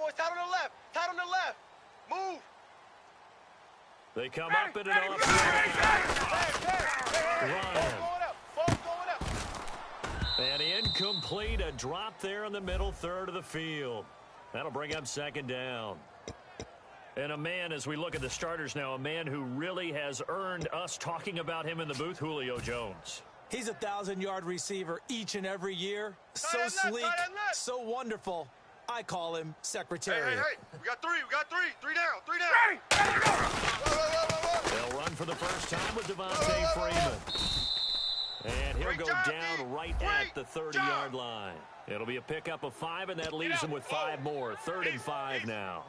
boys. Tight on the left. Tight on the left. Move. They come up in an offside. Ryan. Ball's going up. And incomplete. A drop there in the middle third of the field. That'll bring up second down. And a man, as we look at the starters now, a man who really has earned us talking about him in the booth, Julio Jones. He's a 1,000-yard receiver each and every year. So sleek, so wonderful. I call him Secretary. Hey. We got three. Three down. Ready. They'll run for the first time with Devontae Freeman. And he'll go down right at the 30-yard line. It'll be a pickup of 5, and that leaves him with 5 more. 3rd and 5 now.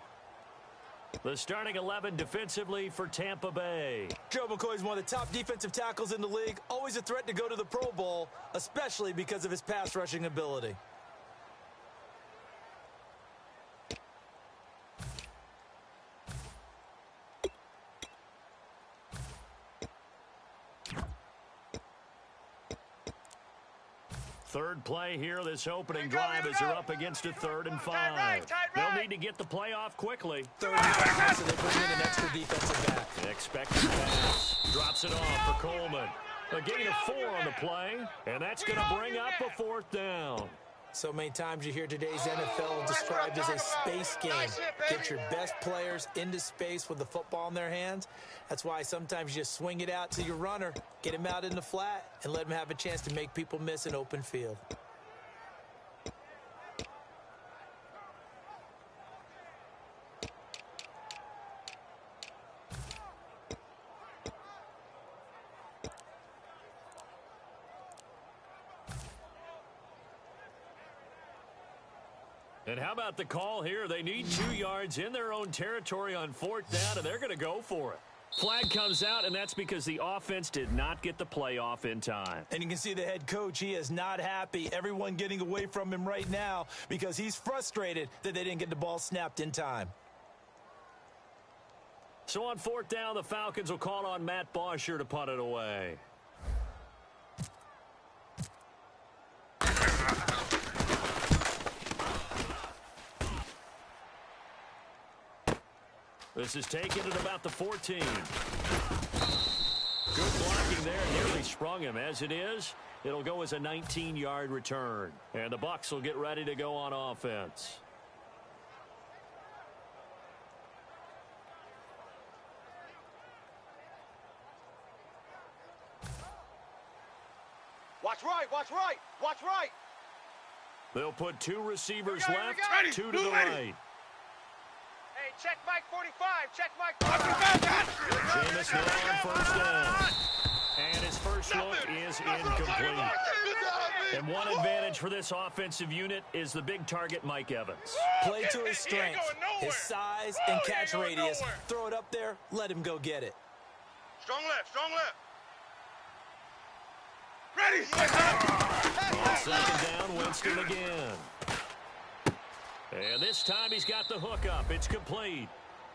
The starting 11 defensively for Tampa Bay. Joe McCoy is one of the top defensive tackles in the league. Always a threat to go to the Pro Bowl, especially because of his pass rushing ability. Third play here, this opening drive as they're up against a 3rd and 5. They'll need to get the play off quickly. 3rd and 5, so they bring in an extra defensive back. Expected pass. Drops it off for Coleman. A gain of 4 on the play, and that's going to bring up a 4th down. So many times you hear today's NFL described as a space game. Get your best players into space with the football in their hands. That's why sometimes you just swing it out to your runner, get him out in the flat, and let him have a chance to make people miss an open field. And how about the call here? They need 2 yards in their own territory on 4th down, and they're going to go for it. Flag comes out, and that's because the offense did not get the play off in time. And you can see the head coach, he is not happy. Everyone getting away from him right now because he's frustrated that they didn't get the ball snapped in time. So on 4th down, the Falcons will call on Matt Bosher to punt it away. This is taken at about the 14. Good blocking there. Nearly sprung him. As it is, it'll go as a 19-yard return. And the Bucs will get ready to go on offense. Watch right. They'll put 2 receivers left, 2 to the right. Hey, check Mike 45. Jameis now on 1st down. And his first look is incomplete. And one advantage for this offensive unit is the big target, Mike Evans. Play to his strength, his size and catch radius. Throw it up there, let him go get it. Strong left. Ready. On 2nd down, Winston again. And this time he's got the hook up. It's complete.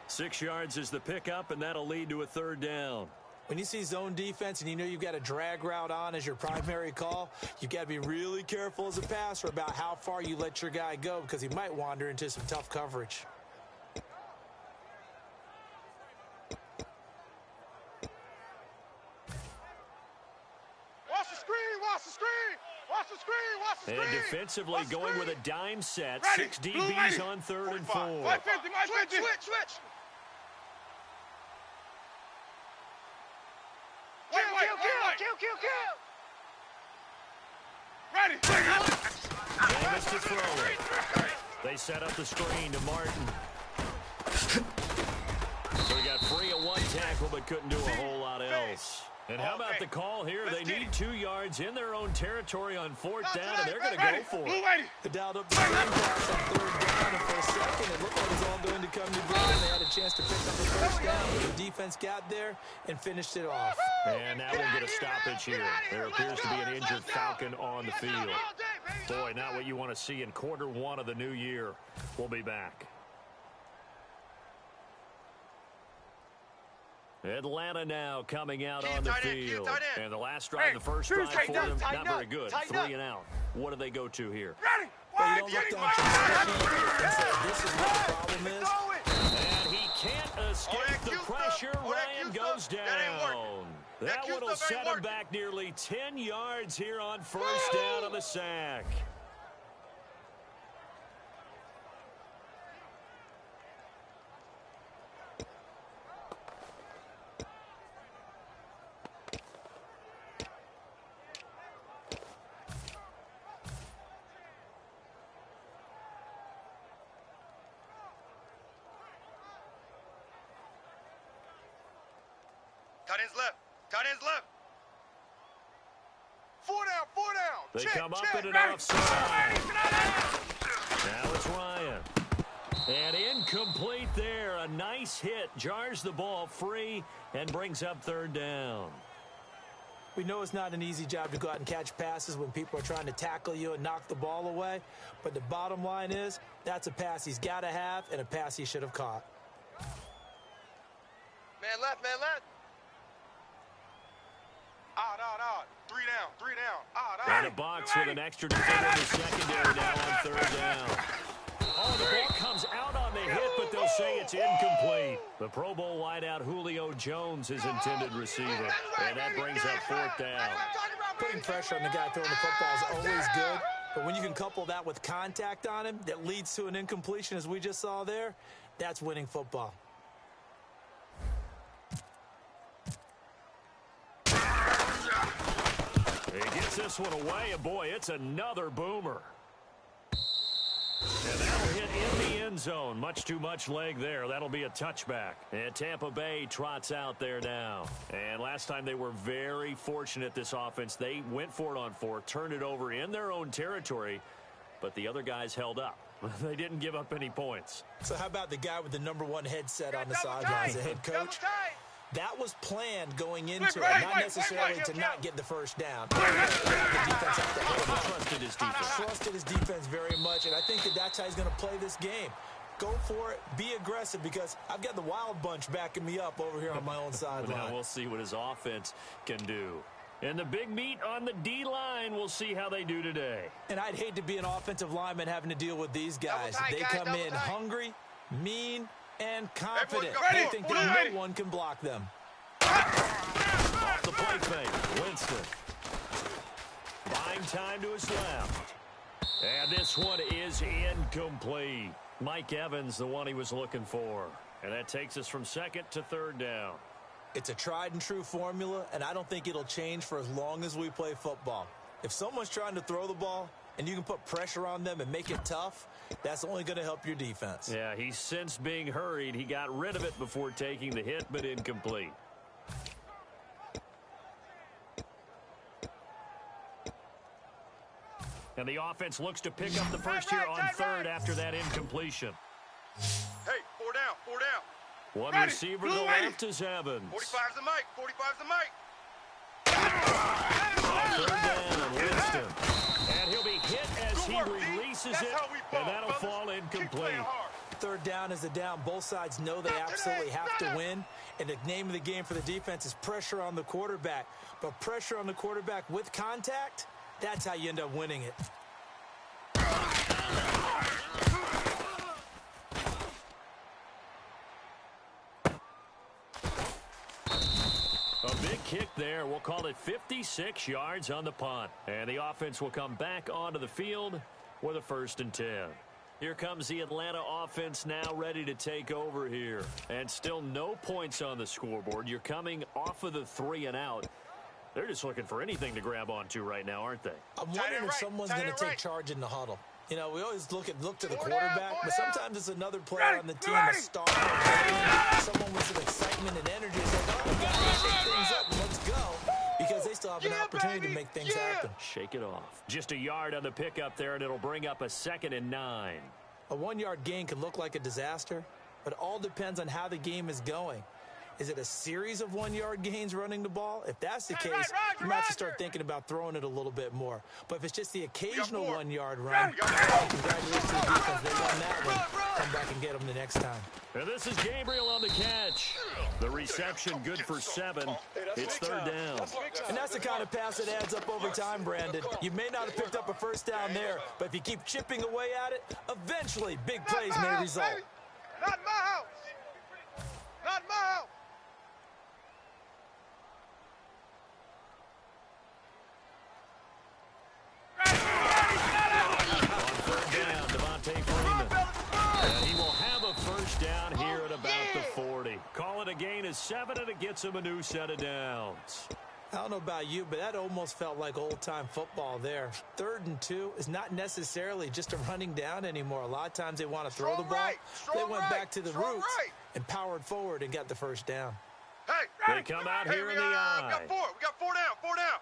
6 yards is the pickup, and that'll lead to a 3rd down. When you see zone defense and you know you've got a drag route on as your primary call, you've got to be really careful as a passer about how far you let your guy go because he might wander into some tough coverage. Watch the screen. And defensively going with a dime set. 6 DBs on 3rd and 4. 550, Switch. Kill. Ready. Jameis to throw it. They set up the screen to Martin. So he got free of 1 tackle but couldn't do a whole lot else. And how about the call here? They need 2 yards in their own territory on 4th down, and they're going to go for it. They dialed up the screen pass on 3rd down, and for a second it looked like it was all going to come together. They had a chance to pick up the 1st down, but the defense got there and finished it off. And now we'll get a stoppage here. There appears to be an injured Falcon on the field. Boy, not what you want to see in Q1 of the new year. We'll be back. Atlanta now coming out on the field. And the last drive, the first drive for them, not very good. 3 and out. What do they go to here? Ready. They you don't look down to and say, this is what the problem is. And he can't escape the pressure. Ryan goes down. That one will set him back nearly 10 yards here on first down on the sack. Tight ends left. Tight ends left. 4 down, 4 down. They check, come up check. in an offside. Now it's Ryan. And incomplete there. A nice hit. Jars the ball free and brings up third down. We know it's not an easy job to go out and catch passes when people are trying to tackle you and knock the ball away. But the bottom line is, that's a pass he's got to have and a pass he should have caught. Man left, man left. Odd, odd, odd. 3 down, 3 down. Odd, odd. And a box with an extra defender in the secondary now on third down. Oh, the ball comes out on the hit, but they'll say it's incomplete. The Pro Bowl wideout Julio Jones is intended receiver. And that brings up fourth down. Putting pressure on the guy throwing the football is always good, but when you can couple that with contact on him that leads to an incompletion, as we just saw there, that's winning football. He gets this one away, and boy, it's another boomer. And that'll hit in the end zone. Much too much leg there. That'll be a touchback. And Tampa Bay trots out there now. And last time they were very fortunate, this offense. They went for it on 4, turned it over in their own territory, but the other guys held up. They didn't give up any points. So how about the guy with the #1 headset on the sidelines, the head coach? That was planned going into it, not necessarily to not get the first down. The defense has to hold him. Trusted his defense. Trusted his defense very much, and I think that's how he's going to play this game. Go for it. Be aggressive, because I've got the Wild Bunch backing me up over here on my own sideline. Now we'll see what his offense can do. And the big meat on the D-line, we'll see how they do today. And I'd hate to be an offensive lineman having to deal with these guys. They come in hungry, mean, and confident. They think that no one can block them. Off the play fake, Winston. Buying time to his left. And this one is incomplete. Mike Evans, the one he was looking for. And that takes us from second to third down. It's a tried and true formula, and I don't think it'll change for as long as we play football. If someone's trying to throw the ball and you can put pressure on them and make it tough, that's only going to help your defense. Yeah, he's since being hurried. He got rid of it before taking the hit, but incomplete. And the offense looks to pick up the first here on third after that incompletion. Hey, 4 down, 4 down. One receiver to the left is Evans. 45's the mic, 45's the mic. Third down, Winston. And he'll be hit as he releases it, and that'll fall incomplete. Third down is a down. Both sides know they absolutely have to win, and the name of the game for the defense is pressure on the quarterback. But pressure on the quarterback with contact, that's how you end up winning it. A big kick there. We'll call it 56 yards on the punt. And the offense will come back onto the field with a 1st and 10. Here comes the Atlanta offense now ready to take over here. And still no points on the scoreboard. You're coming off of the 3 and out. They're just looking for anything to grab onto right now, aren't they? I'm wondering if someone's going to take charge in the huddle. You know, we always look to the quarterback, but sometimes it's another player on the team, a star, someone with some excitement and energy. It's like, oh, we got to shake things up and let's go, because they still have an opportunity to make things happen. Shake it off. Just a yard on the pickup there, and it'll bring up a 2nd and 9. A 1-yard gain could look like a disaster, but it all depends on how the game is going. Is it a series of 1-yard gains running the ball? If that's the case, you might have to start thinking about throwing it a little bit more. But if it's just the occasional 1-yard run, congratulations to the defense. They won that one. Come back and get them the next time. And this is Gabriel on the catch. The reception good for 7. It's third down. And that's the kind of pass that adds up over time, Brandon. You may not have picked up a first down there, but if you keep chipping away at it, eventually big plays may result. Not in my house. Not in my house. And he will have a first down here at about the 40. Call it a gain of 7, and it gets him a new set of downs. I don't know about you, but that almost felt like old-time football there. 3rd and 2 is not necessarily just a running down anymore. A lot of times they want to throw the ball. They went back to the roots and powered forward and got the first down. Hey, they come out here in the eye. We got 4 down. 4 down.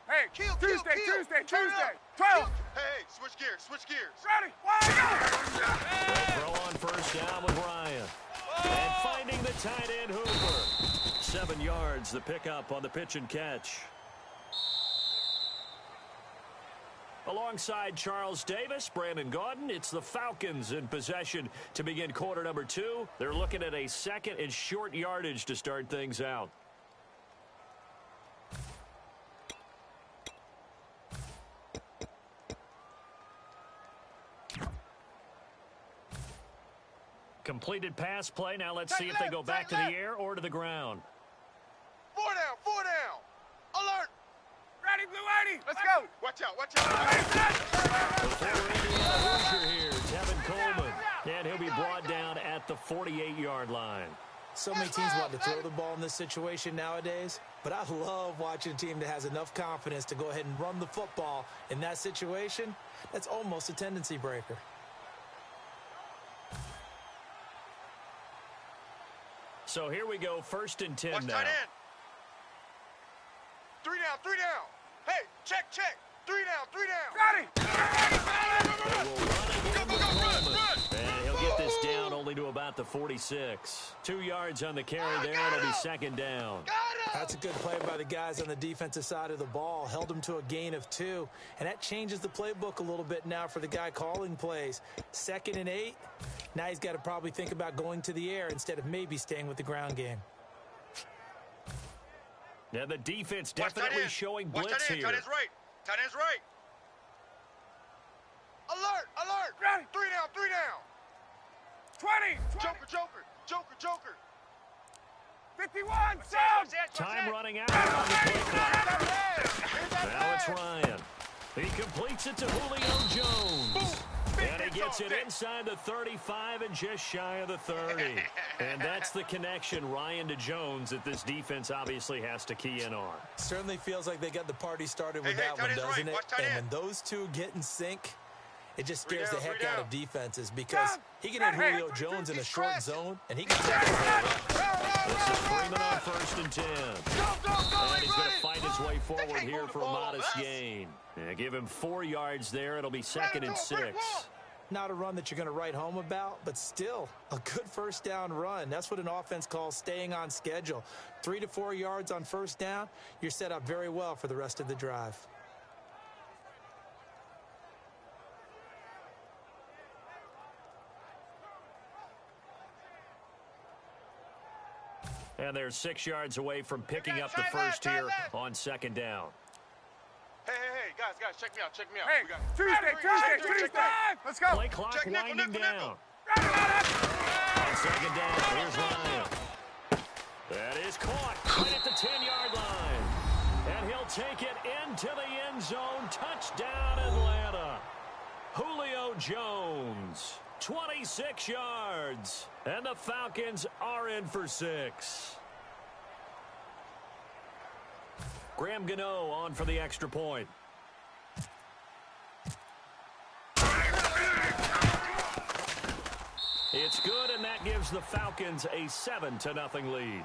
Hey, Tuesday. 12. Hey, switch gears. Ready? They'll throw on first down with Ryan. And finding the tight end Hooper. 7 yards, the pickup on the pitch and catch. Alongside Charles Davis, Brandon Gaudin, it's the Falcons in possession to begin quarter number 2. They're looking at a 2nd and short yardage to start things out. Completed pass play. Now let's see if they go back to the air or to the ground. 4 down. Alert. Ready, Blue 80. Let's go. Watch out. The former Indiana Hoosier here, Tevin Coleman. And he'll be brought down at the 48-yard line. So many teams want to throw the ball in this situation nowadays, but I love watching a team that has enough confidence to go ahead and run the football in that situation. That's almost a tendency breaker. So here we go, 1st and 10 Watch now. tight end. 3 down. Hey, check. 3 down. They will run again with Coleman. And he'll get this down only to about the 46. 2 yards on the carry there. It'll be 2nd down. That's a good play by the guys on the defensive side of the ball. Held them to a gain of 2. And that changes the playbook a little bit now for the guy calling plays. 2nd and 8. Now he's got to probably think about going to the air instead of maybe staying with the ground game. Yeah, the defense definitely showing blitz here. Tight end's right. Alert. Ready. 3 down. 20. Joker. 51. Time running out on the play clock. Now it's Ryan. He completes it to Julio Jones. And he gets it inside the 35 and just shy of the 30. And that's the connection, Ryan to Jones, that this defense obviously has to key in on. Certainly feels like they got the party started with that one, doesn't it? And when those two get in sync, it just scares the heck out of defenses because he can hit Julio Jones in a short zone, and he can take it away. This is Freeman on 1st and 10. And he's going to fight his way forward here for a modest gain. Yeah, give him 4 yards there. It'll be 2nd and 6. Not a run that you're going to write home about, but still a good first down run. That's what an offense calls staying on schedule. 3 to 4 yards on first down, you're set up very well for the rest of the drive. And they're 6 yards away from picking up the first here on 2nd down. Hey, guys, check me out. Hey, Tuesday. Let's go. Play clock winding down. On 2nd down, here's Ryan. That is caught right at the 10-yard line. And he'll take it into the end zone. Touchdown, Atlanta. Julio Jones, 26 yards. And the Falcons are in for 6. Graham Gano on for the extra point. It's good, and that gives the Falcons a 7-0 lead.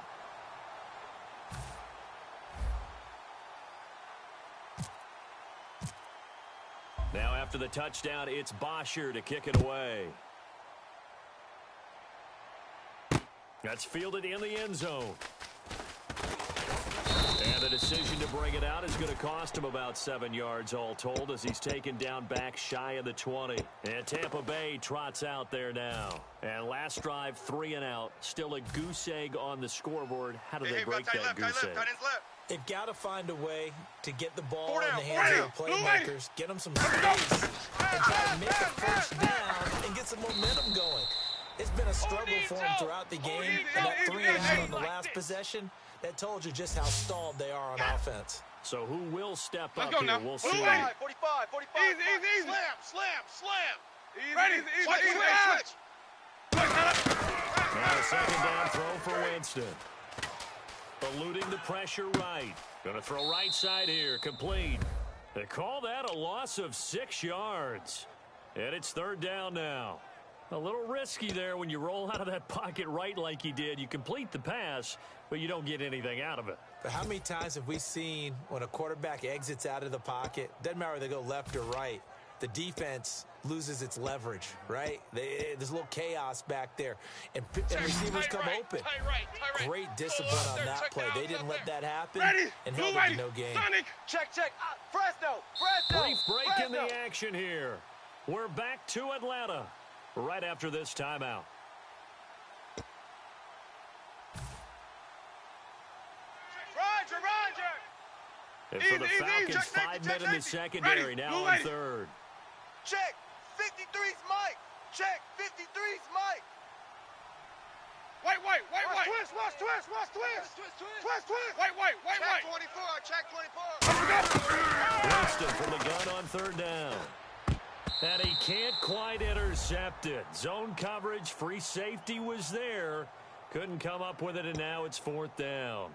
Now after the touchdown, it's Bosher to kick it away. That's fielded in the end zone. And the decision to bring it out is going to cost him about 7 yards all told as he's taken down back shy of the 20. And Tampa Bay trots out there now. And last drive, 3 and out. Still a goose egg on the scoreboard. How do they break that goose egg? They've got to find a way to get the ball in the hands of the playmakers, get them some space, and try to make a first down and get some momentum going. It's been a struggle for them throughout the game, and that 3 and out on the last possession, that told you just how stalled they are on offense. So who will step up here? We'll see. 45, 45. Easy. Slam. Ready, Switch. Now a second down throw for Winston. Eluding the pressure right. Going to throw right side here. Complete. They call that a loss of 6 yards. And it's 3rd down now. A little risky there when you roll out of that pocket right like he did. You complete the pass, but you don't get anything out of it. But how many times have we seen when a quarterback exits out of the pocket, doesn't matter whether they go left or right, the defense loses its leverage, right? There's a little chaos back there. And receivers come open. Great discipline on that play. They didn't let that happen and held it to no gain. Check. Fresno. Brief break in the action here. We're back to Atlanta right after this timeout. Roger. And for the Falcons, 5 men in the secondary, now on 3rd. Check. 53's Mike. Check. 53's Mike. Wait. Twist. Wait. Check 24. Winston from the gun on 3rd down. And he can't quite intercept it. Zone coverage, free safety was there. Couldn't come up with it, and now it's 4th down.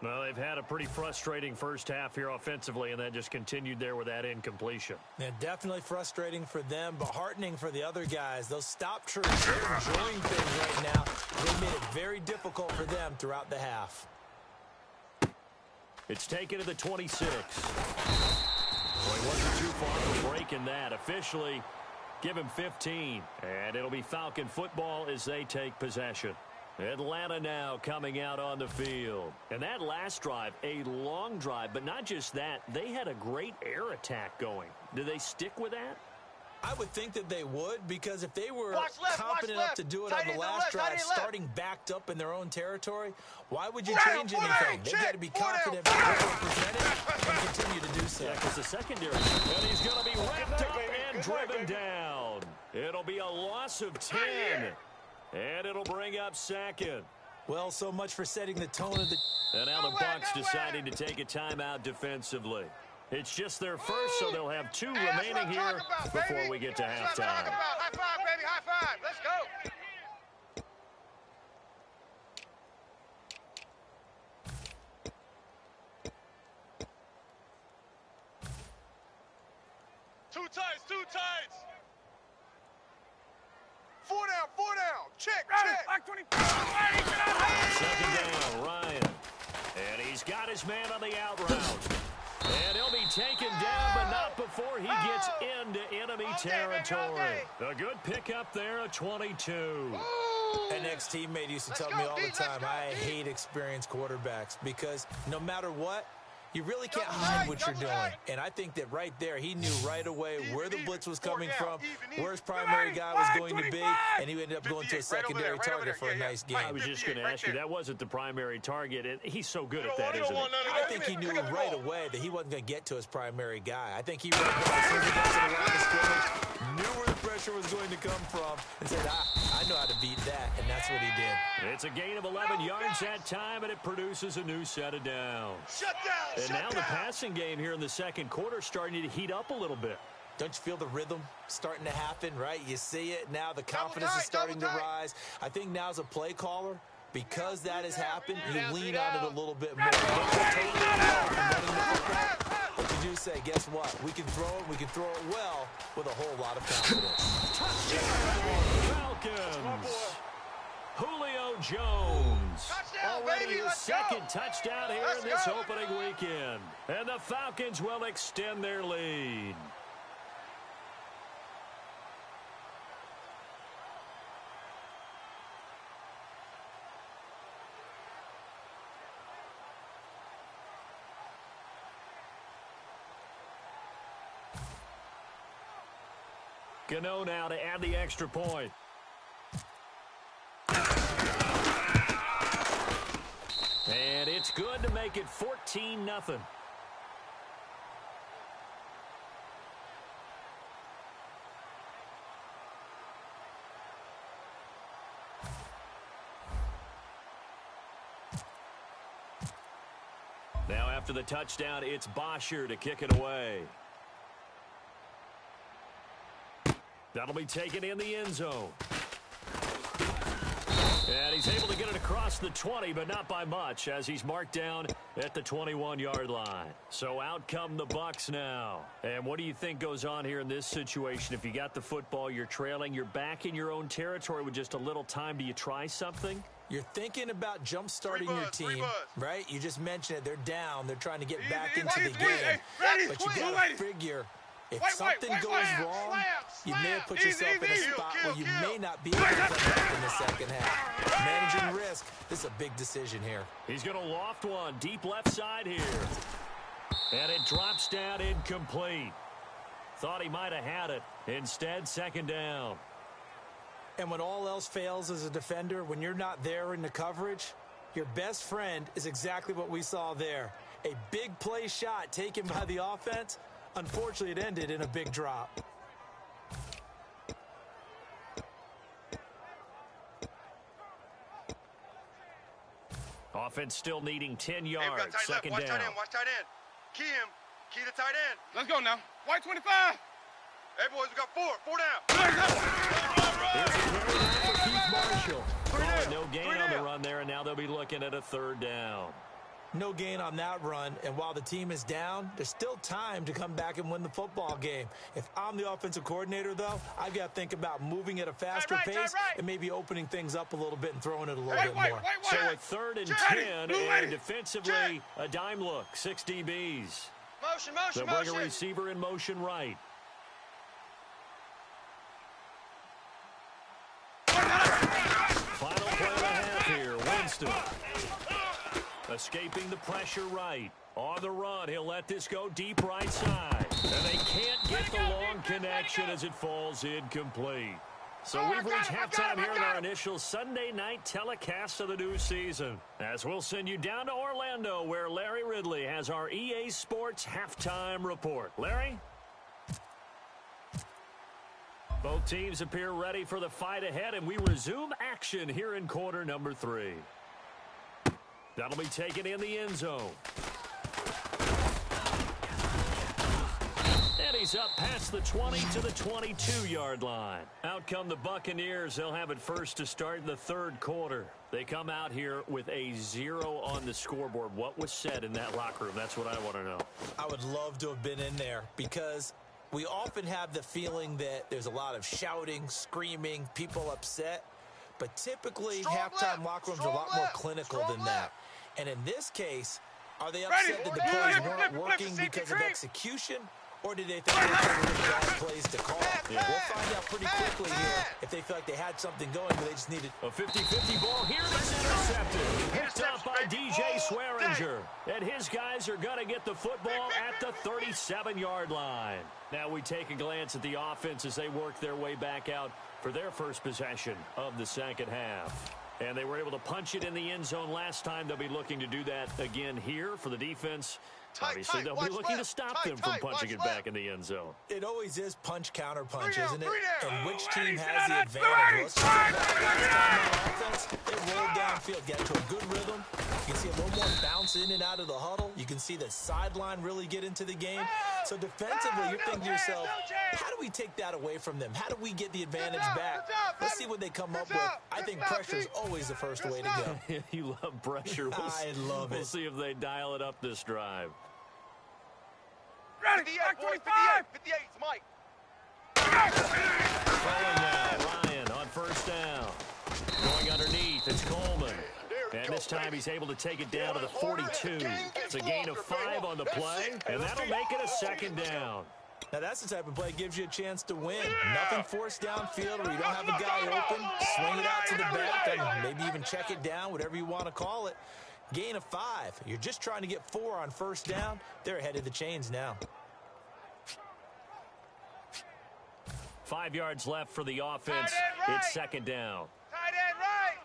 Well, they've had a pretty frustrating first half here offensively, and that just continued there with that incompletion. Yeah, definitely frustrating for them, but heartening for the other guys. Those stop troops, they're enjoying things right now. They made it very difficult for them throughout the half. It's taken to the 26. Well, he wasn't too far from breaking that. Officially, give him 15. And it'll be Falcon football as they take possession. Atlanta now coming out on the field. And that last drive, a long drive, but not just that. They had a great air attack going. Do they stick with that? I would think that they would, because if they were confident enough to do it on the last drive, starting backed up in their own territory, why would you change anything? They've got to be confident in what they're presented and continue to do so. Yeah, because the secondary, and he's going to be wrapped up and driven down. It'll be a loss of 10, and it'll bring up 2nd. Well, so much for setting the tone of the... And now the Bucs deciding to take a timeout defensively. It's just their first, so they'll have 2 remaining here before we get to halftime. High five, baby, high five. Let's go. Two tights. 4 down. Check. Back 24. Second down, Ryan. And he's got his man on the out route. And he'll be taken down, but not before he gets into enemy territory. A good pickup there, a 22. An ex-teammate used to tell me all the time, I hate experienced quarterbacks, because no matter what, you really can't hide what you're doing. And I think that right there, he knew right away where the blitz was coming from, where his primary guy was going to be, and he ended up going to a secondary target for a nice game. I was just going to ask you, that wasn't the primary target, and he's so good at that, isn't he? I think he knew right away that he wasn't going to get to his primary guy. I think he read as soon as he got to the line of scrimmage, knew where the pressure was going to come from, and said, I know how to beat that, and that's what he did. It's a gain of 11 yards that time, and it produces a new set of downs. Shut down. And now the passing game here in the second quarter starting to heat up a little bit. Don't you feel the rhythm starting to happen, right? You see it now. The confidence is starting to rise. I think now's a play caller. Because that has happened, you lean on it a little bit more. But you do say, guess what? We can throw it. We can throw it well with a whole lot of confidence. Touchdown, Falcons. Julio Jones. Already his second touchdown here in this opening weekend. And the Falcons will extend their lead. Gano now to add the extra point. And it's good to make it 14-0. Now after the touchdown, it's Bosher to kick it away. That'll be taken in the end zone. And he's able to get it across the 20, but not by much, as he's marked down at the 21-yard line. So out come the Bucs now. And what do you think goes on here in this situation? If you got the football, you're trailing, you're back in your own territory with just a little time. Do you try something? You're thinking about jump-starting your team, right? You just mentioned it. They're down. They're trying to get back into the game. But you got to figure, if something goes wrong, you may have put yourself in a spot where you may not be able to come back in the second half. Managing risk, this is a big decision here. He's going to loft one deep left side here. And it drops down incomplete. Thought he might have had it. Instead, second down. And when all else fails as a defender, when you're not there in the coverage, your best friend is exactly what we saw there. A big play shot taken by the offense. Unfortunately, it ended in a big drop. Offense still needing 10 yards. Hey, second watch down. Tight end, watch tight end. Key him. Key the tight end. Let's go now. White 25. Hey, boys, we got four down. Here's a carry down for Keith Marshall. Oh, no gain on the run there, and now they'll be looking at a third down. No gain on that run, and while the team is down, there's still time to come back and win the football game. If I'm the offensive coordinator, though, I've got to think about moving at a faster pace and maybe opening things up a little bit and throwing it a little bit more. So a 3rd and 10, and defensively, a dime look, 6 DBs. Motion. They'll bring a receiver in motion right. Final play of the half here, Winston. Escaping the pressure right. On the run, he'll let this go deep right side. And they can't get the long connection as it falls incomplete. So we've reached halftime here in our initial Sunday night telecast of the new season. As we'll send you down to Orlando, where Larry Ridley has our EA Sports halftime report. Larry? Both teams appear ready for the fight ahead, and we resume action here in quarter number 3. That'll be taken in the end zone. And he's up past the 20 to the 22-yard line. Out come the Buccaneers. They'll have it first to start the third quarter. They come out here with a 0 on the scoreboard. What was said in that locker room? That's what I want to know. I would love to have been in there because we often have the feeling that there's a lot of shouting, screaming, people upset. But typically, halftime locker rooms are a lot more clinical than that. And in this case, are they upset that the plays weren't working because of execution? Or did they think they were bad plays to call? We'll find out pretty quickly here if they feel like they had something going, but they just needed a 50-50 ball here that's intercepted. Picked up by DJ Swearinger. And his guys are going to get the football at the 37-yard line. Now we take a glance at the offense as they work their way back out for their first possession of the second half. And they were able to punch it in the end zone last time. They'll be looking to do that again here for the defense. Obviously, they'll be looking to stop them from punching it back in the end zone. It always is punch, counter punch, isn't it? And which team has the advantage? Offense, they rolled downfield, got to a good rhythm. You can see a little more bounce in and out of the huddle. You can see the sideline really get into the game. So defensively, you're thinking to yourself, how do we take that away from them? How do we get the advantage back? Let's see what they come up with. I think pressure is always the first way to go. You love pressure. I love it. We'll see if they dial it up this drive. Ready, 58, 58, it's Mike. Falling now, Ryan on first down. Going underneath, it's Coleman. And this time he's able to take it down to the 42. It's a gain of 5 on the play, and that'll make it a second down. Now that's the type of play that gives you a chance to win. Nothing forced downfield where you don't have a guy open. Swing it out to the back and maybe even check it down, whatever you want to call it. Gain of 5. You're just trying to get 4 on first down. They're ahead of the chains now. 5 yards left for the offense. Right. It's second down. Tight end right.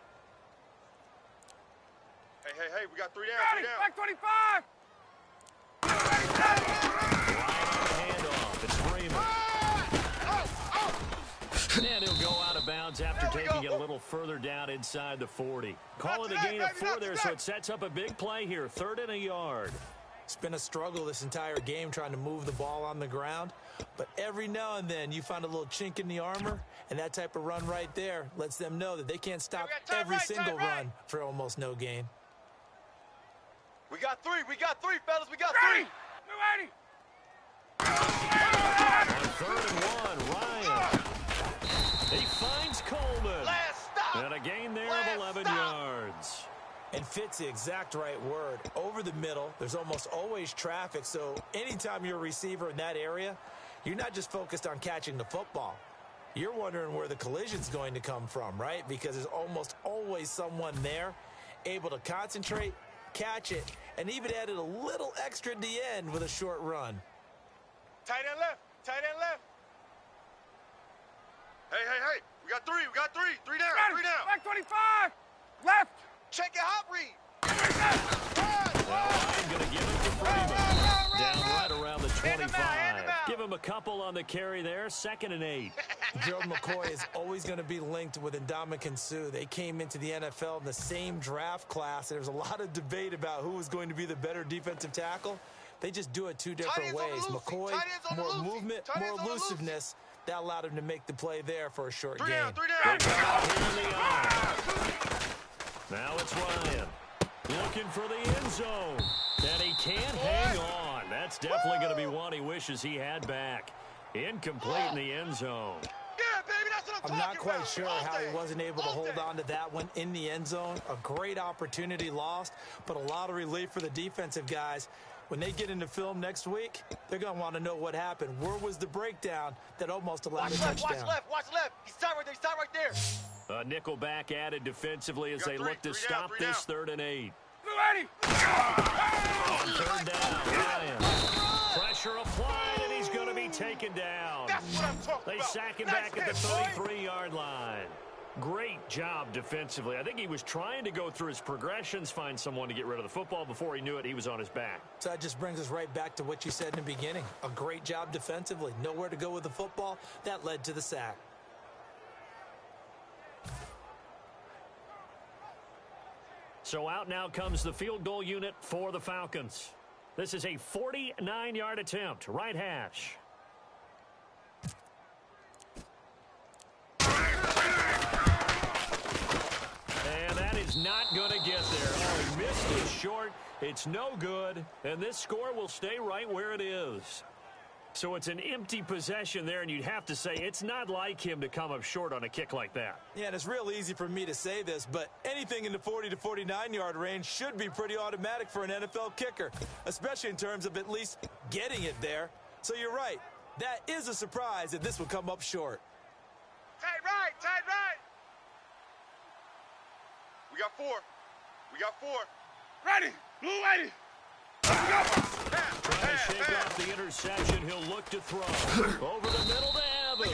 Hey, we got 3 down, 3 down. Back 25. Handoff. It's Freeman. And he'll go out of bounds after taking it a little further down inside the 40. Call it a gain of 4 there, so it sets up a big play here. 3rd and a yard. It's been a struggle this entire game trying to move the ball on the ground. But every now and then you find a little chink in the armor, and that type of run right there lets them know that they can't stop every single run for almost no gain. We got 3, fellas, we got 3. On 3rd and 1, Ryan. He finds Coleman. And a gain there of 11 yards. And fits the exact right word. Over the middle, there's almost always traffic, so anytime you're a receiver in that area, you're not just focused on catching the football. You're wondering where the collision's going to come from, right? Because there's almost always someone there able to concentrate, catch it, and even added a little extra at the end with a short run. Tight end left. Hey, we got 3, 3 down, 3 down. Back 25. Left. Check your hot read. I'm going to give it to Freeman. Down right around the 25. Give him a couple on the carry there. 2nd and 8. Joe McCoy is always going to be linked with Ndamukong Suh. They came into the NFL in the same draft class. There's a lot of debate about who was going to be the better defensive tackle. They just do it 2 different ways. McCoy, more movement, more elusiveness. That allowed him to make the play there for a short gain. 3 down. Now it's Ryan looking for the end zone. And he can't hang on. That's definitely going to be one he wishes he had back. Incomplete in the end zone. Yeah, baby, that's what I'm not quite sure how he wasn't able to hold on to that one in the end zone. A great opportunity lost, but a lot of relief for the defensive guys. When they get into film next week, they're going to want to know what happened. Where was the breakdown that almost allowed a touchdown? Watch left. He's tied right there. A nickel back added defensively as they look to stop this 3rd and 8. On 3rd down, Ryan. Pressure applied, and he's going to be taken down. That's what I'm talking They about. sack him back at the 33-yard line. Great job defensively. I think he was trying to go through his progressions, find someone to get rid of the football. Before he knew it, he was on his back. So that just brings us right back to what you said in the beginning. A great job defensively. Nowhere to go with the football. That led to the sack. So out now comes the field goal unit for the Falcons. This is a 49-yard attempt. Right hash. And that is not going to get there. Oh, he missed it short. It's no good. And this score will stay right where it is. So it's an empty possession there, and you'd have to say it's not like him to come up short on a kick like that. Yeah, and it's real easy for me to say this, but anything in the 40 to 49-yard range should be pretty automatic for an NFL kicker, especially in terms of at least getting it there. So you're right. That is a surprise that this would come up short. Tight right. We got 4. Ready. Blue ready. Trying to shake off the interception. He'll look to throw. Over the middle to Evans.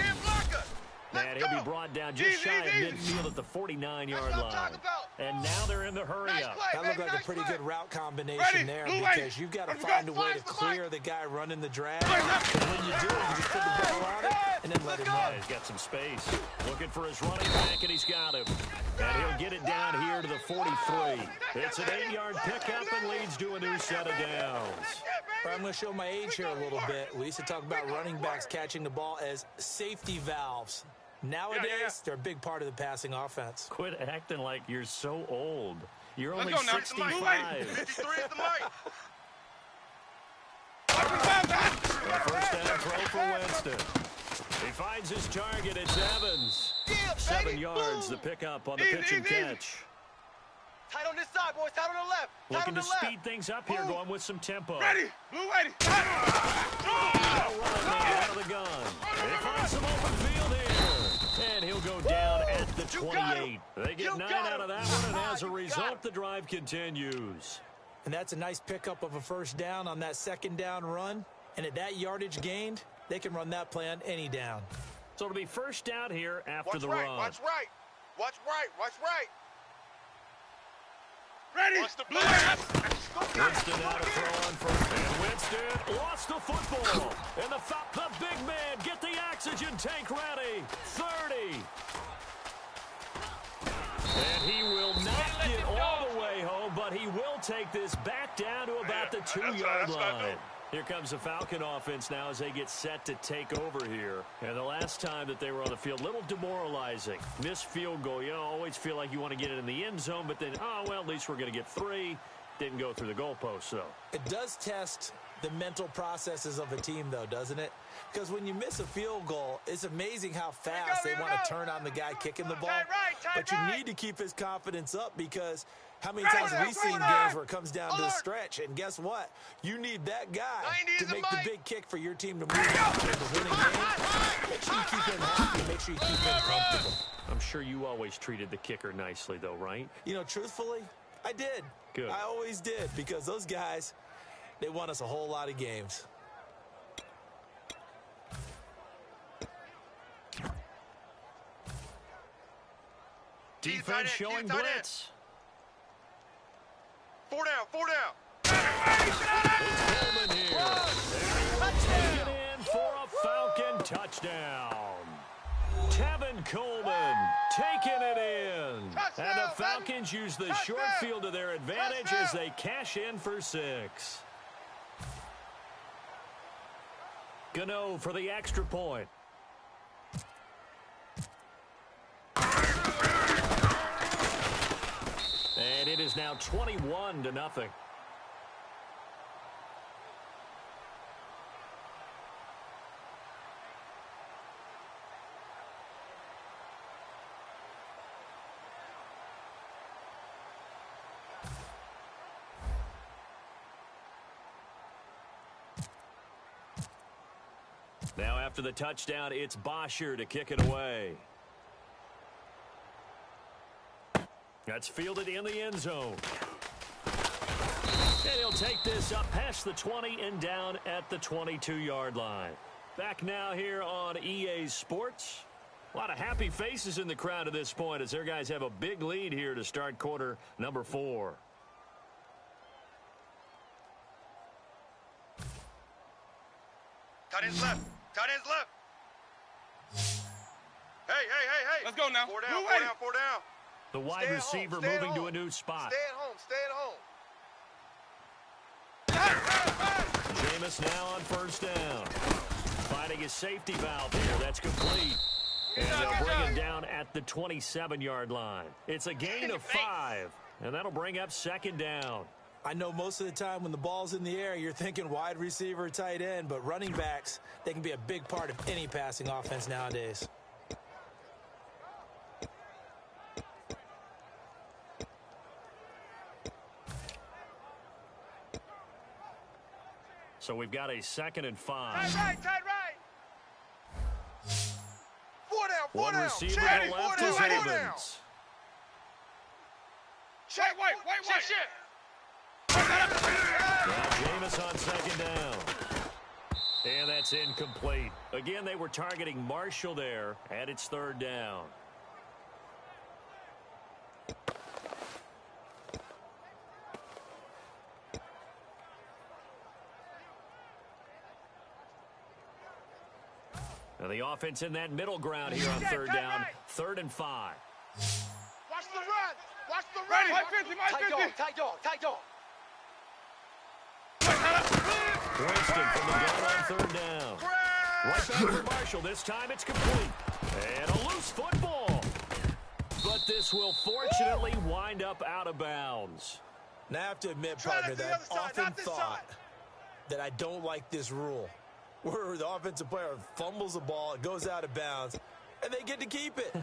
And he'll be brought down just shy of midfield at the 49-yard line. And now they're in the hurry-up. That looked like a pretty good route combination there because you've got to find a way to clear the guy running the drag. And when you do it, you just put the ball on it and then let him run. He's got some space. Looking for his running back, and he's got him. And he'll get it down here to the 43. It's an 8-yard pickup and leads to a new set of downs. I'm going to show my age here a little bit. We used to talk about running backs catching the ball as safety valves. Nowadays, they're a big part of the passing offense. Quit acting like you're so old. You're only Let's go now. 65. 53 is the mic. First down throw for Winston. He finds his target. It's Evans. 7 yards, the pickup on the pitch and catch. Tight on this side, boys. Tight on the left. Looking to speed things up here, going with some tempo. Ready. Blue ready. Now running out of the gun. They find some open field here. And he'll go down at the 28. They get 9 out of that one, and as a result, the drive continues. And that's a nice pickup of a first down on that second down run. And at that yardage gained, they can run that play on any down. So it'll be first down here after Watch the right, run. watch right. Watch right, watch right. Ready. Watch the blue. Winston out of throw on first. And Winston lost the football. And the big man, get the oxygen tank ready. 30. And he will not get all the way home, but he will take this back down to about the 2-yard line. Here comes the Falcon offense now as they get set to take over here. And the last time that they were on the field, a little demoralizing. Missed field goal. You always feel like you want to get it in the end zone, but then, oh, well, at least we're going to get 3. Didn't go through the goalpost, though. It does test the mental processes of a team, though, doesn't it? Because when you miss a field goal, it's amazing how fast they want to turn on the guy kicking the ball. But you need to keep his confidence up because how many times have we seen games where it comes down to the stretch? And guess what? You need that guy to make the big kick for your team to move on to the winning game. Make sure you keep him happy. Make sure you keep him comfortable. I'm sure you always treated the kicker nicely, though, right? You know, truthfully, I did. Good. I always did because those guys, they won us a whole lot of games. Defense showing blitz. 4 down, 4 down. Coleman here. And he will take it in for a Falcon touchdown. Tevin Coleman taking it in. Touchdown, and the Falcons use the short field to their advantage as they cash in for 6. Gano for the extra point. And it is now 21-0. Now after the touchdown, it's Bosher to kick it away. That's fielded in the end zone. And he'll take this up past the 20 and down at the 22-yard line. Back now here on EA Sports. A lot of happy faces in the crowd at this point as their guys have a big lead here to start quarter number 4. Tight end's left. Tight end's left. Hey. Let's go now. 4 down, 4 down, 4 down. The wide receiver moving to a new spot. Stay at home. Jameis now on first down. Finding his safety valve here. That's complete. And they'll bring him down at the 27-yard line. It's a gain of 5. And that'll bring up second down. I know most of the time when the ball's in the air, you're thinking wide receiver, tight end, but running backs, they can be a big part of any passing offense nowadays. So we've got a 2nd and 5. Tight right. 4 down, 4 One down. receiver to Check, the left 4 is down, 4 down. Evans. Check, white. Now Jameis on second down. And that's incomplete. Again, they were targeting Marshall there, and it's 3rd down. Now the offense in that middle ground here on 3rd down. 3rd and 5. Watch the run. Ready. Tight dog. Winston from the gun on 3rd down. Right back for Marshall. This time it's complete. And a loose football. But this will fortunately wind up out of bounds. Now I have to admit, partner, that I've often thought that I don't like this rule, where the offensive player fumbles the ball, it goes out of bounds, and they get to keep it.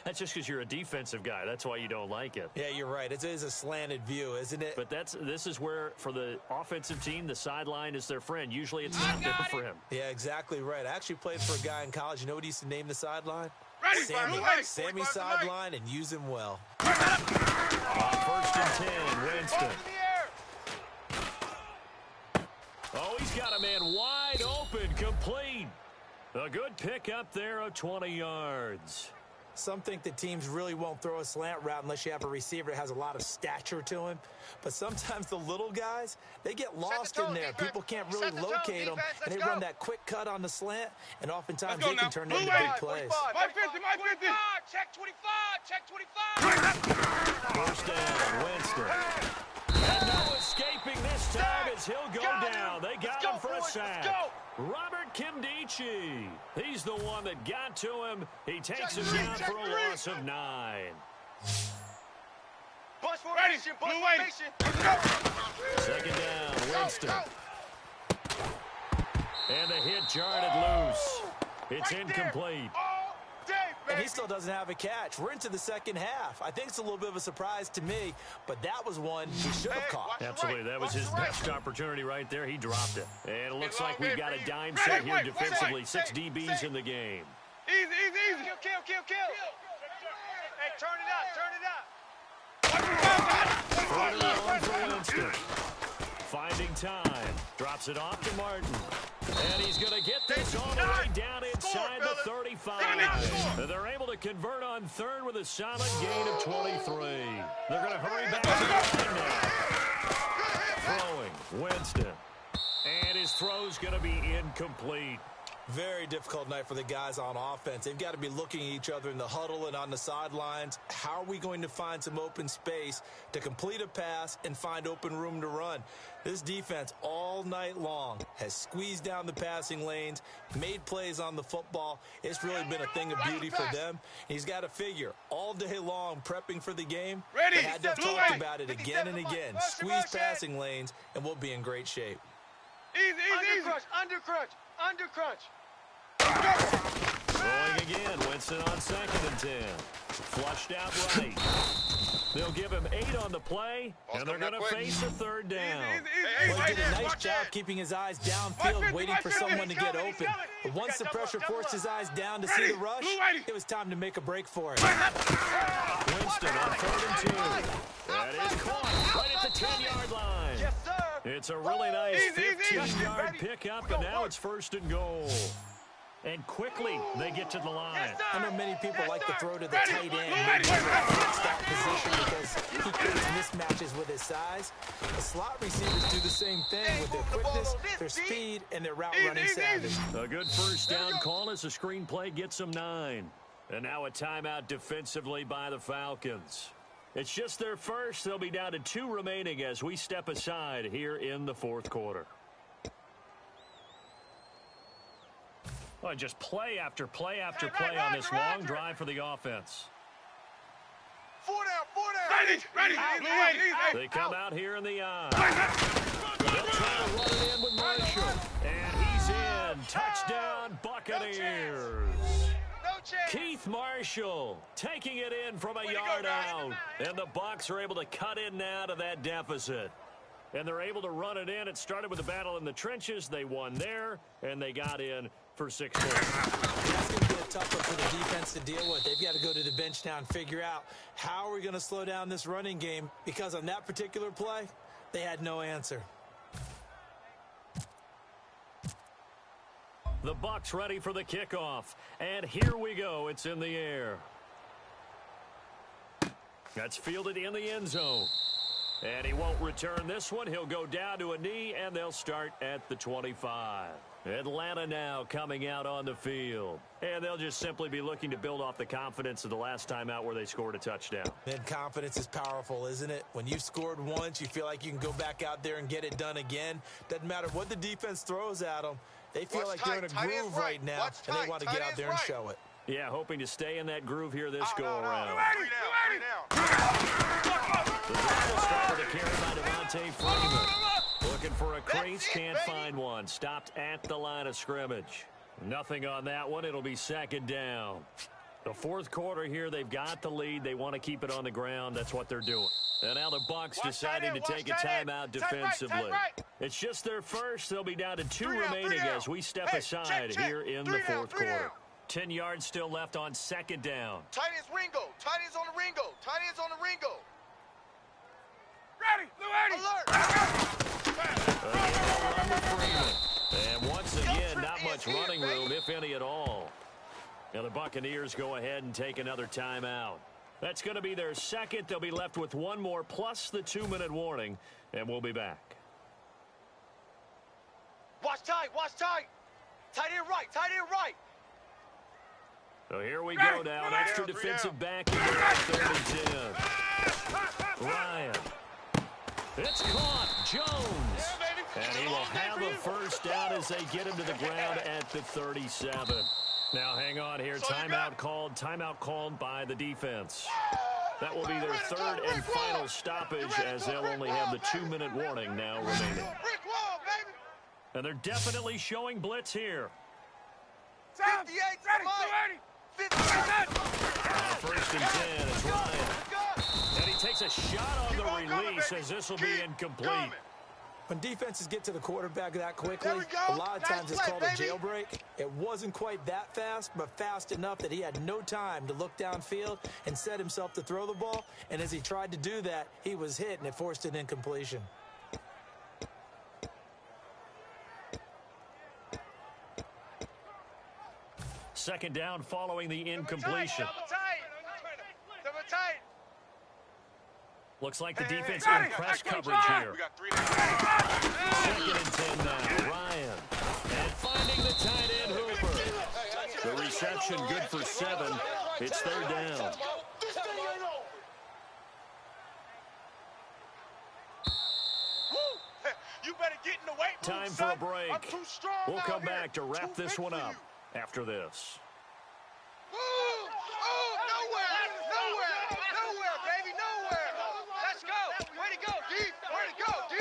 That's just because you're a defensive guy. That's why you don't like it. Yeah, you're right. It is a slanted view, isn't it? But this is where, for the offensive team, the sideline is their friend. Usually it's not there for him. Yeah, exactly right. I actually played for a guy in college. You know what he used to name the sideline? Ready. Sammy sideline, and use him well. On 1st and 10, Winston. Oh, he's got a man wide open, complete. A good pick up there of 20 yards. Some think the teams really won't throw a slant route unless you have a receiver that has a lot of stature to him. But sometimes the little guys, they get lost in there. People can't really locate them, and they run that quick cut on the slant, and oftentimes they can turn into big plays. My 50, my 50. Check 25, check 25. First down, Winston. And no escaping this time as he'll go down. They got him for a sack. Robert Kimdichie. He's the one that got to him. He takes him down for a loss of 9. Bunch formation, bunch formation. Second down, Winston. And the hit jarred it loose. It's incomplete. And he still doesn't have a catch. We're into the second half. I think it's a little bit of a surprise to me, but that was one he should have caught. Absolutely. That was his best opportunity right there. He dropped it. And it looks like we've got a dime set here defensively. 6 DBs in the game. Easy, easy, easy. Kill. Hey, turn it up. Third and long for Winston. Finding time. Drops it off to Martin. And he's going to get this all the way down inside the 35. They're able to convert on third with a solid gain of 23. They're going to hurry back to the line now. Throwing, Winston. And his throw's going to be incomplete. Very difficult night for the guys on offense. They've got to be looking at each other in the huddle and on the sidelines. How are we going to find some open space to complete a pass and find open room to run? This defense all night long has squeezed down the passing lanes, made plays on the football. It's really been a thing of beauty for them. He's got to figure all day long prepping for the game. They had to have talked about it again and again. Squeeze passing lanes, and we'll be in great shape. Easy. Under crunch. Going again, Winston on 2nd and 10. Flushed out right. They'll give him 8 on the play, and they're going to face a third down. Well, he did a nice job keeping his eyes downfield, waiting for someone to get open. But once the pressure forced his eyes down to see the rush, it was time to make a break for it. Winston on 3rd and 2. That is caught right at the 10-yard line. Yes, sir. It's a really nice 15-yard pickup, and now it's 1st and goal. And quickly, they get to the line. I know many people like to throw to the tight end, maybe that position because he creates mismatches with his size. The slot receivers do the same thing with their quickness, their speed, and their route running savvy. A good first down call as the screenplay gets them 9. And now a timeout defensively by the Falcons. It's just their first. They'll be down to 2 remaining as we step aside here in the 4th quarter. Well, just play after play after play on this long drive for the offense. 4 down. Ready. They come out here in the eye. They'll try to run it in with Marshall. And he's in. Touchdown, Buccaneers. Keith Marshall taking it in from a yard out. And the Bucs are able to cut in now to that deficit. And they're able to run it in. It started with a battle in the trenches. They won there, and they got in for 6 points. That's going to be a tough one for the defense to deal with. They've got to go to the bench now and figure out how are we going to slow down this running game, because on that particular play, they had no answer. The Bucs ready for the kickoff. And here we go. It's in the air. That's fielded in the end zone. And he won't return this one. He'll go down to a knee, and they'll start at the 25. Atlanta now coming out on the field. And they'll just simply be looking to build off the confidence of the last time out where they scored a touchdown. And confidence is powerful, isn't it? When you've scored once, you feel like you can go back out there and get it done again. Doesn't matter what the defense throws at them. They feel like they're in a groove right now, and they want to get out there and show it. Yeah, hoping to stay in that groove here this go-around. Ready. The drive will start with a carry by Devontae Freeman. Looking for a crease, can't find one. Stopped at the line of scrimmage. Nothing on that one. It'll be 2nd down. The 4th quarter here, they've got the lead. They want to keep it on the ground. That's what they're doing. And now the Bucs deciding to take a timeout defensively. It's just their first. They'll be down to 2 remaining as we step aside here in the 4th quarter. 10 yards still left on 2nd down. Tight ends Ringo. Tight ends on the Ringo. Tight ends on the Ringo. Ready. And once again, not much much running room, if any at all. And the Buccaneers go ahead and take another timeout. That's going to be their second. They'll be left with one more plus the 2-minute warning, and we'll be back. Watch tight, watch tight. Tight end right, tight end right. So here we go now. An extra defensive back here at 3rd and 10. Ryan. It's caught. Jones. And he will have a first down as they get him to the ground at the 37. Now hang on here. Timeout called by the defense. That will be their 3rd and final stoppage as they'll only have the 2-minute warning now remaining. And they're definitely showing blitz here. 58, 1st and 10, it's Ryan. And he takes a shot on the release as this will be incomplete. When defenses get to the quarterback that quickly, a lot of times it's called a jailbreak. It wasn't quite that fast, but fast enough that he had no time to look downfield and set himself to throw the ball. And as he tried to do that, he was hit, and it forced an incompletion. Second down following the incompletion. Double tight. Looks like the defense in press coverage here. 2nd and 10 now. Ryan. And finding the tight end Hooper. The reception good for 7. It's 3rd down. You better get in the weight room, Time for a break. I'm too strong. We'll come out back to here. wrap Too this big one for up you. after this. Nowhere, baby, nowhere. Let's go. Way to go, D. Way to go, D.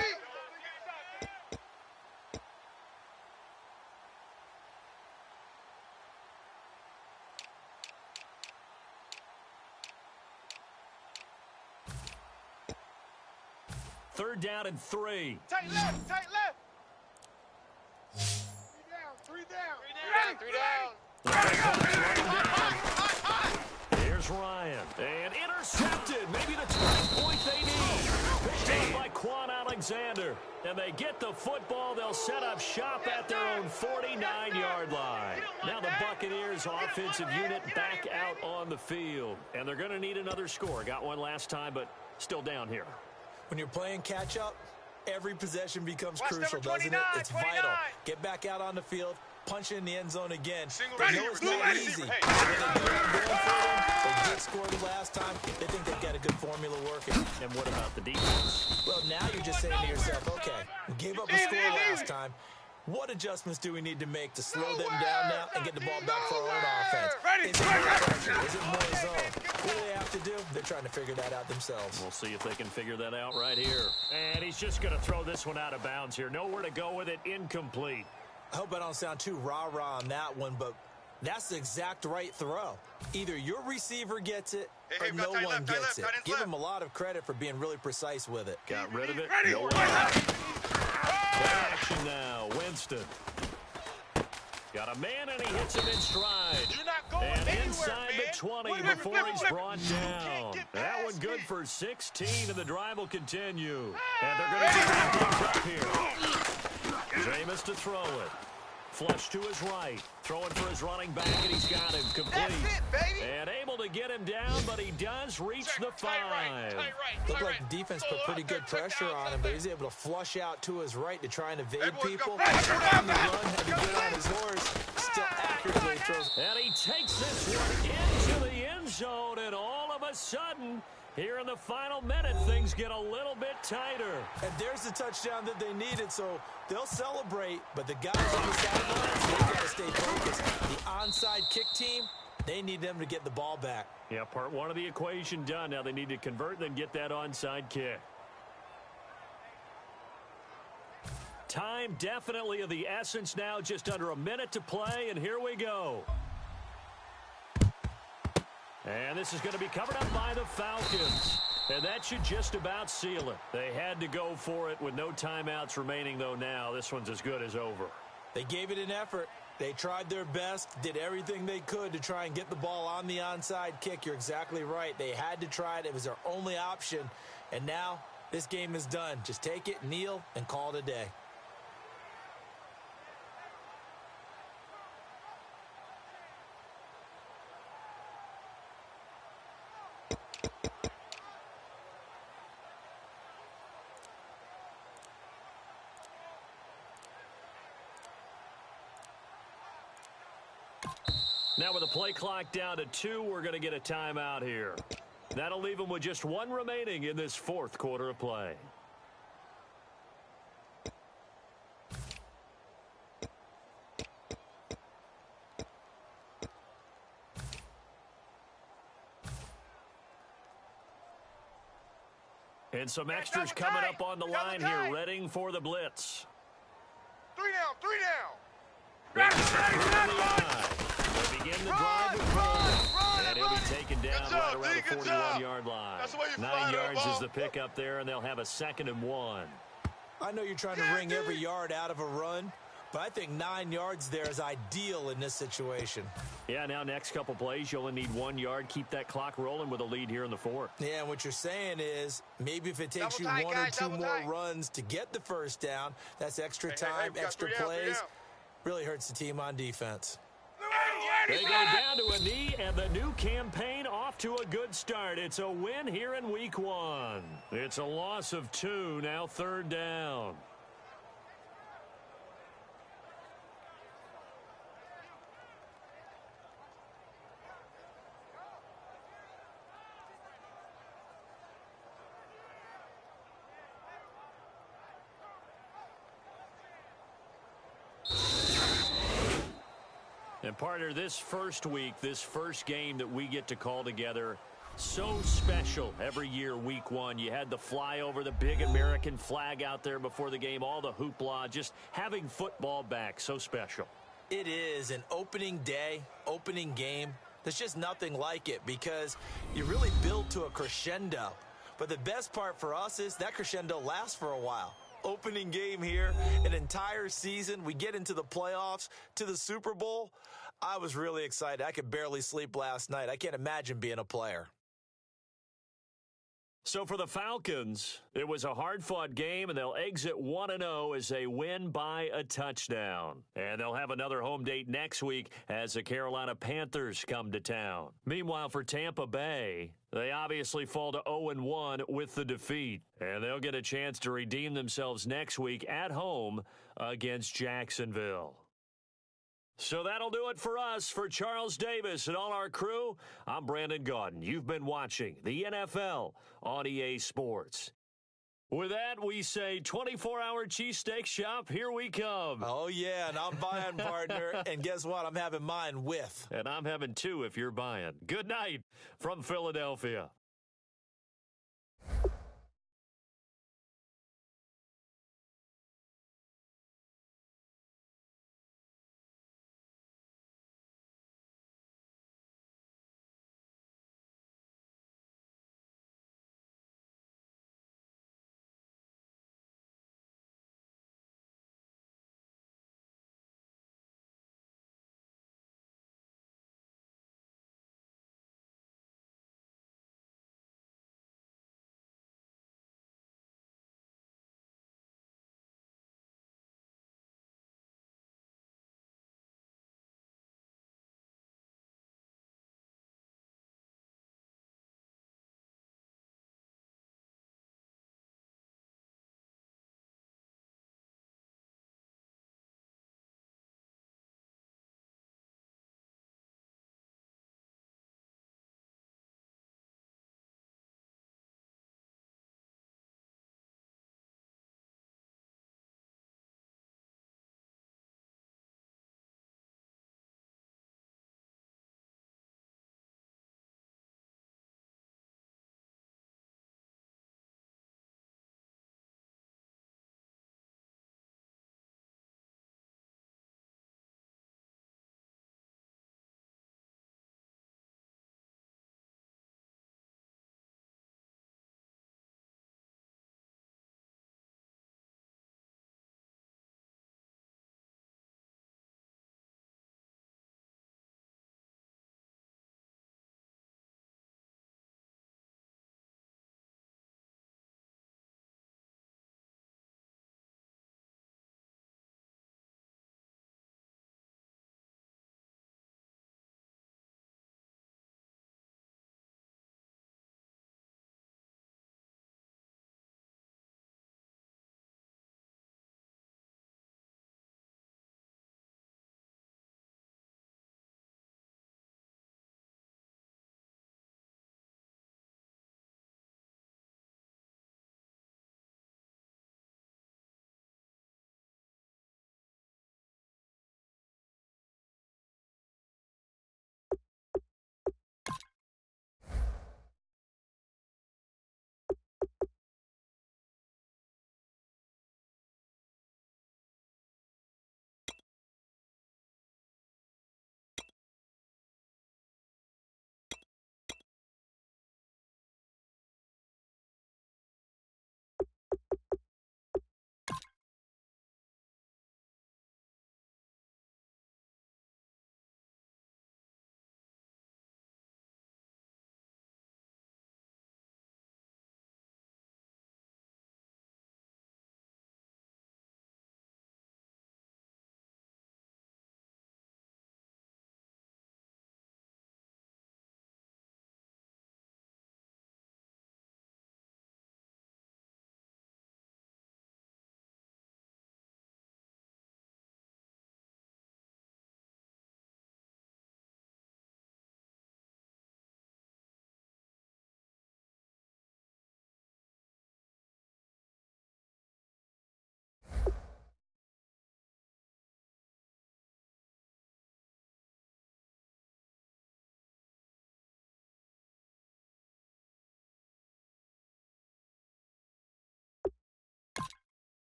Third down and 3. Tight left, tight left. 3 down. 3 down. Here's Ryan. And intercepted. Maybe the turning point they need. Picked up by Quan Alexander. And they get the football. They'll set up shop at their own 49-yard line. Now the Buccaneers offensive unit back out on the field. And they're going to need another score. Got one last time, but still down here. When you're playing catch-up, every possession becomes Watch crucial, number doesn't 29, it? It's 29. vital. Get back out on the field, punch in the end zone again. Ready, They know it's blue not ready, easy. hey. They did score the last time. They think they've got a good formula working. And what about the defense? Well, now you're just saying to yourself, okay, we gave up a score last time. What adjustments do we need to make to slow them down now and get the ball back for our own offense? Is it more pressure? Is it more zone? What do they have to do? They're trying to figure that out themselves. We'll see if they can figure that out right here. And he's just going to throw this one out of bounds here. Nowhere to go with it. Incomplete. I hope I don't sound too rah-rah on that one, but that's the exact right throw. Either your receiver gets it or no one gets it. Give him a lot of credit for being really precise with it. Got rid of it. No way. Action now. Winston. Got a man, and he hits him in stride. You're not going and anywhere, inside man. the 20 Flip, before flip, he's flip. brought You down. can't get That past one good me. for 16, and the drive will continue. And they're going to get things up here. Jameis to throw it. Flush to his right. Throwing for his running back, and he's got him complete. That's it, baby. And able to get him down, but he does reach the 5. Looked like the defense put pretty good pressure on him, but he's able to flush out to his right to try and evade people. On the run, had to get on his horse. Still accurately throws. And he takes this one into the end zone, and all of a sudden, here in the final minute, things get a little bit tighter. And there's the touchdown that they needed, so they'll celebrate. But the guys on the sidelines, they've got to stay focused. The onside kick team, they need them to get the ball back. Yeah, part one of the equation done. Now they need to convert, then get that onside kick. Time definitely of the essence now, just under a minute to play, and here we go. And this is going to be covered up by the Falcons. And that should just about seal it. They had to go for it with no timeouts remaining, though now. This one's as good as over. They gave it an effort. They tried their best, did everything they could to try and get the ball on the onside kick. You're exactly right. They had to try it. It was their only option. And now this game is done. Just take it, kneel, and call it a day. Now with the play clock down to 2, we're going to get a timeout here. That'll leave them with just 1 remaining in this 4th quarter of play. And some extras coming up on the line here, readying for the blitz. 3 down, 3 down. They begin the drive with Cole, and he'll be taken down right around the 41-yard line. 9 yards is the pickup there, and they'll have a 2nd and 1. I know you're trying to wring every yard out of a run, but I think 9 yards there is ideal in this situation. Yeah, now next couple plays, you only need 1 yard. Keep that clock rolling with a lead here in the 4th. Yeah, and what you're saying is maybe if it takes you 1 or 2 more runs to get the first down, that's extra time, extra plays. Really hurts the team on defense. They go down to a knee, and the new campaign off to a good start. It's a win here in week 1. It's a loss of 2, now 3rd down. And partner, this first week, this first game that we get to call together, so special every year, week 1. You had the flyover, the big American flag out there before the game, all the hoopla, just having football back, so special. It is an opening day, opening game. There's just nothing like it because you really build to a crescendo. But the best part for us is that crescendo lasts for a while. Opening game here, an entire season. We get into the playoffs, to the Super Bowl. I was really excited. I could barely sleep last night. I can't imagine being a player. So for the Falcons, it was a hard-fought game, and they'll exit 1-0 as they win by a touchdown. And they'll have another home date next week as the Carolina Panthers come to town. Meanwhile, for Tampa Bay, they obviously fall to 0-1 with the defeat. And they'll get a chance to redeem themselves next week at home against Jacksonville. So that'll do it for us. For Charles Davis and all our crew, I'm Brandon Gaudin. You've been watching the NFL on EA Sports. With that, we say 24-hour cheesesteak shop, here we come. Oh, yeah, and I'm buying, partner. And guess what? I'm having mine with. And I'm having 2 if you're buying. Good night from Philadelphia.